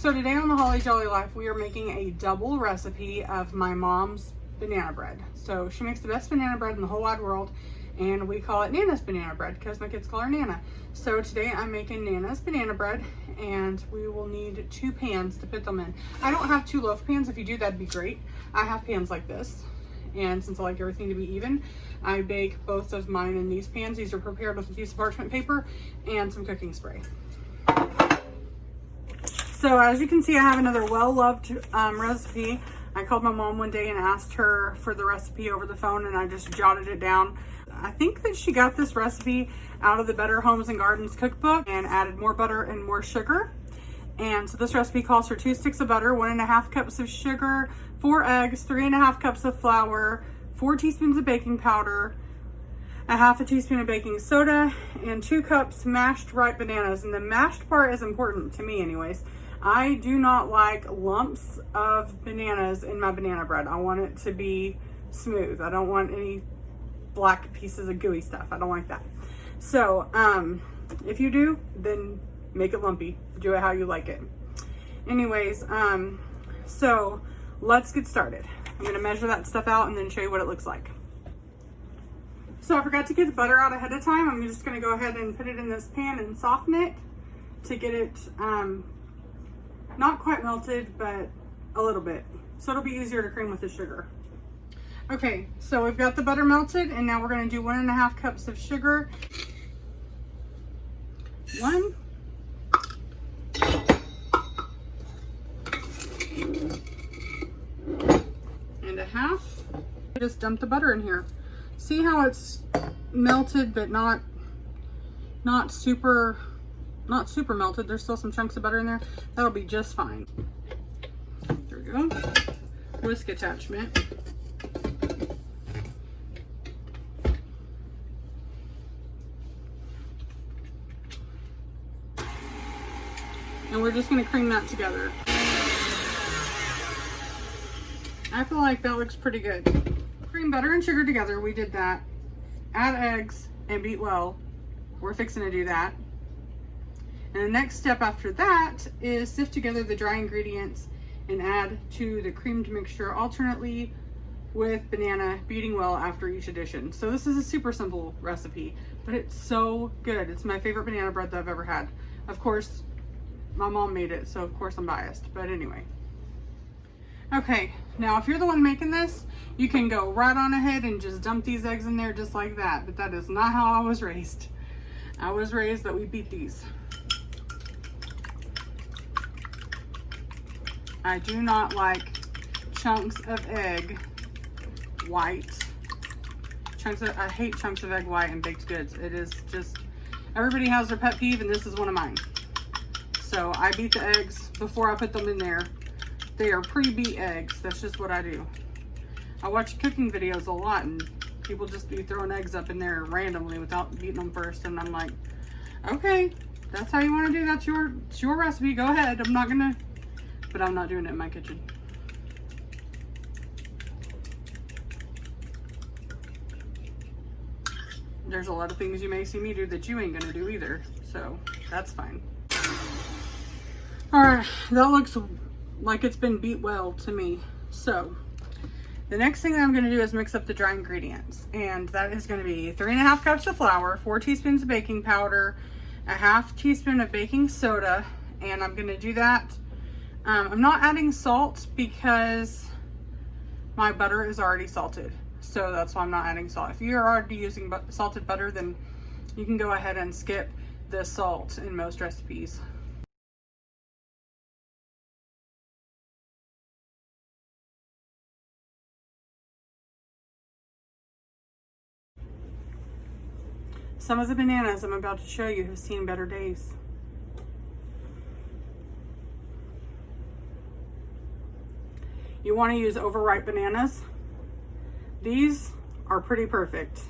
So today on the Holly Jolly Life, we are making a double recipe of my mom's banana bread. So she makes the best banana bread in the whole wide world, and we call it Nana's banana bread because my kids call her Nana. So today I'm making Nana's banana bread, and we will need 2 pans to put them in. I don't have 2 loaf pans. If you do, that'd be great. I have pans like this, and since I like everything to be even, I bake both of mine in these pans. These are prepared with a piece of parchment paper and some cooking spray. So as you can see, I have another well-loved recipe. I called my mom one day and asked her for the recipe over the phone, and I just jotted it down. I think that she got this recipe out of the Better Homes and Gardens cookbook and added more butter and more sugar. And so this recipe calls for 2 sticks of butter, 1.5 cups of sugar, 4 eggs, 3.5 cups of flour, 4 teaspoons of baking powder, 1/2 teaspoon of baking soda, and 2 cups mashed ripe bananas. And the mashed part is important to me anyways. I do not like lumps of bananas in my banana bread. I want it to be smooth. I don't want any black pieces of gooey stuff. I don't like that. So if you do, then make it lumpy. Do it how you like it. Anyways, so let's get started. I'm gonna measure that stuff out and then show you what it looks like. So I forgot to get the butter out ahead of time. I'm just gonna go ahead and put it in this pan and soften it to get it not quite melted, but a little bit. So it'll be easier to cream with the sugar. Okay, so we've got the butter melted, and now we're gonna do 1.5 cups of sugar. 1. And 1/2. Just dump the butter in here. See how it's melted, but not super melted. There's still some chunks of butter in there. That'll be just fine. There we go. Whisk attachment. And we're just gonna cream that together. I feel like that looks pretty good. Cream butter and sugar together, we did that. Add eggs and beat well. We're fixing to do that. And the next step after that is sift together the dry ingredients and add to the creamed mixture alternately with banana, beating well after each addition. So this is a super simple recipe, but it's so good. It's my favorite banana bread that I've ever had. Of course, my mom made it, so of course I'm biased, but anyway. Okay, now if you're the one making this, you can go right on ahead and just dump these eggs in there just like that, but that is not how I was raised. I was raised that we beat these. I do not like chunks of egg white. I hate chunks of egg white in baked goods. It is just, everybody has their pet peeve, and this is one of mine. So I beat the eggs before I put them in there. They are pre-beat eggs. That's just what I do. I watch cooking videos a lot, and people just be throwing eggs up in there randomly without beating them first. And I'm like, okay, that's how you want to do. That's your recipe. Go ahead. I'm not gonna, but I'm not doing it in my kitchen. There's a lot of things you may see me do that you ain't gonna do either. So that's fine. All right, that looks like it's been beat well to me. So the next thing that I'm gonna do is mix up the dry ingredients. And that is gonna be 3.5 cups of flour, 4 teaspoons of baking powder, 1/2 teaspoon of baking soda. And I'm gonna do that. I'm not adding salt because my butter is already salted. So that's why I'm not adding salt. If you're already using salted butter, then you can go ahead and skip the salt in most recipes. Some of the bananas I'm about to show you have seen better days. You want to use overripe bananas. These are pretty perfect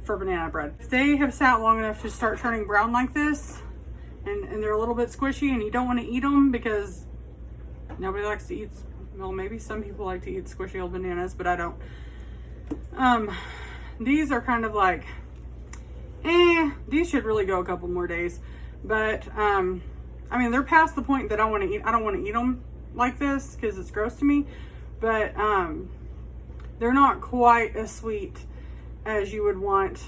for banana bread. If they have sat long enough to start turning brown like this, and they're a little bit squishy and you don't want to eat them because nobody likes to eat, well, maybe some people like to eat squishy old bananas, but I don't. These are kind of like, these should really go a couple more days, but I mean, they're past the point that I want to eat. I don't want to eat them like this because it's gross to me, but they're not quite as sweet as you would want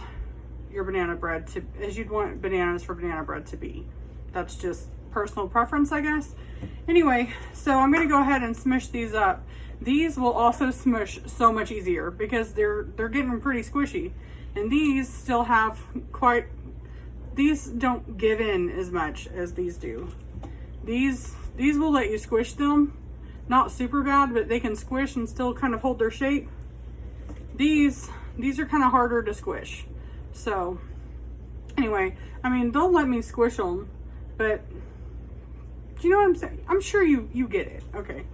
your banana bread to, as you'd want bananas for banana bread to be. That's just personal preference, I guess. Anyway, so I'm going to go ahead and smush these up. These will also smush so much easier because they're getting pretty squishy, and these still have quite, these don't give in as much as these do. These will let you squish them, not super bad, but they can squish and still kind of hold their shape. These are kind of harder to squish. So anyway, I mean, they'll let me squish them, but do you know what I'm saying? I'm sure you get it. Okay.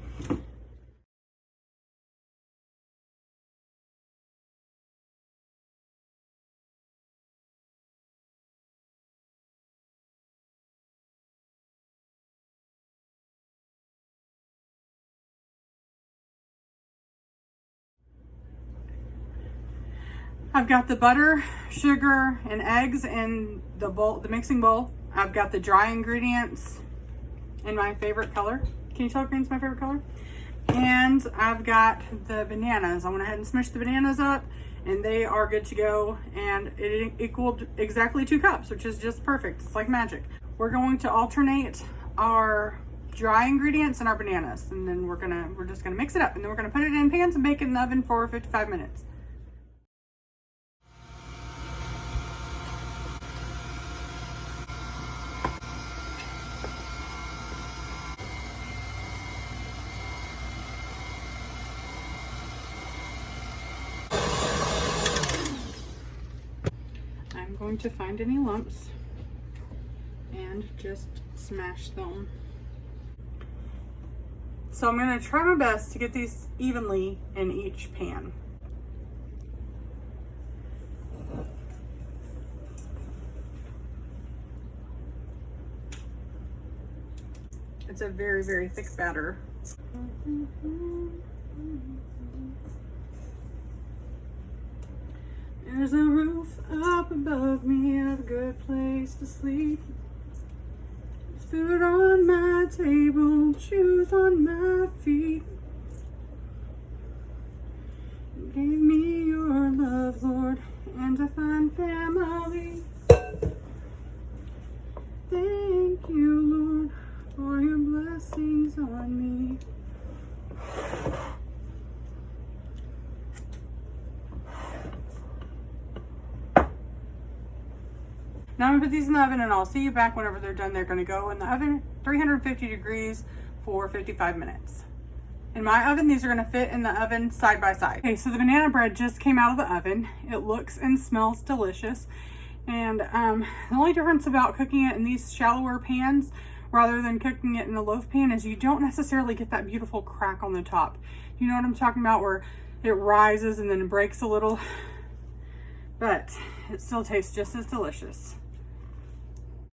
I've got the butter, sugar, and eggs in the bowl, the mixing bowl. I've got the dry ingredients in my favorite color. Can you tell green's my favorite color? And I've got the bananas. I went ahead and smushed the bananas up, and they are good to go. And it equaled exactly 2 cups, which is just perfect. It's like magic. We're going to alternate our dry ingredients and our bananas, and then we're just gonna mix it up, and then we're gonna put it in pans and bake it in the oven for 55 minutes. I'm going to find any lumps and just smash them. So I'm going to try my best to get these evenly in each pan. It's a very, very thick batter. There's a roof up above me, a good place to sleep. There's food on my table, shoes on my feet. You gave me your love, Lord, and a fine family. Thank you, Lord, for your blessings on me. Now I'm gonna put these in the oven, and I'll see you back whenever they're done. They're gonna go in the oven 350 degrees for 55 minutes. In my oven, these are gonna fit in the oven side by side. Okay, so the banana bread just came out of the oven. It looks and smells delicious. And the only difference about cooking it in these shallower pans rather than cooking it in a loaf pan is you don't necessarily get that beautiful crack on the top. You know what I'm talking about, where it rises and then breaks a little, but it still tastes just as delicious.